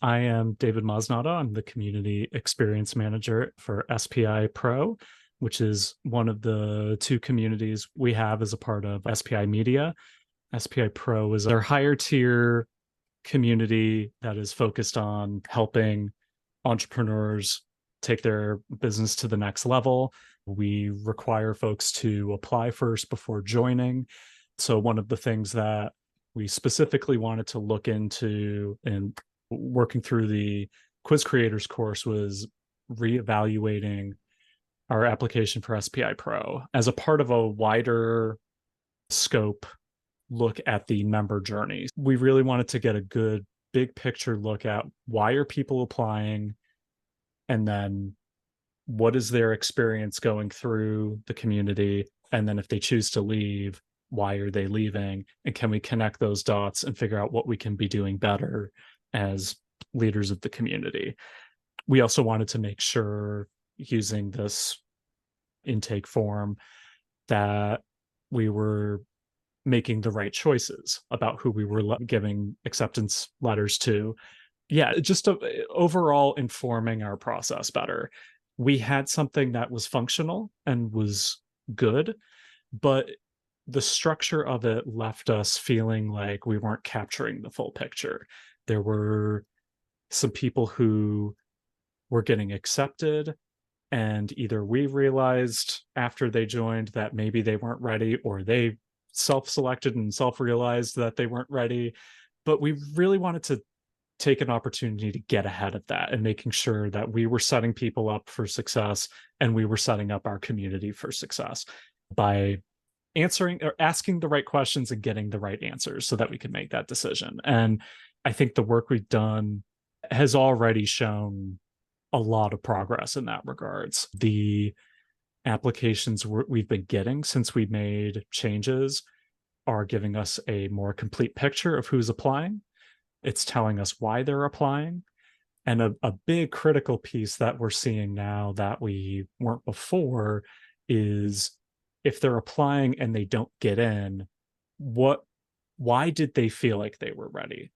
I am David Masnato. I'm the Community Experience Manager for SPI Pro, which is one of the two communities we have as a part of SPI Media. SPI Pro is our higher tier community that is focused on helping entrepreneurs take their business to the next level. We require folks to apply first before joining. So one of the things that we specifically wanted to look into and working through the quiz creators course was reevaluating our application for SPI Pro as a part of a wider scope look at the member journey. We really wanted to get a good big picture look at why are people applying, and then what is their experience going through the community, and then if they choose to leave, why are they leaving, and can we connect those dots and figure out what we can be doing better as leaders of the community. We also wanted to make sure, using this intake form, that we were making the right choices about who we were giving acceptance letters to. Yeah, just overall informing our process better. We had something that was functional and was good, but the structure of it left us feeling like we weren't capturing the full picture. There were some people who were getting accepted, and either we realized after they joined that maybe they weren't ready, or they self-selected and self-realized that they weren't ready. But we really wanted to take an opportunity to get ahead of that and making sure that we were setting people up for success, and we were setting up our community for success by answering or asking the right questions and getting the right answers so that we could make that decision. And I think the work we've done has already shown a lot of progress in that regards. The applications we've been getting since we made changes are giving us a more complete picture of who's applying. It's telling us why they're applying. And a big critical piece that we're seeing now that we weren't before is, if they're applying and they don't get in, why did they feel like they were ready?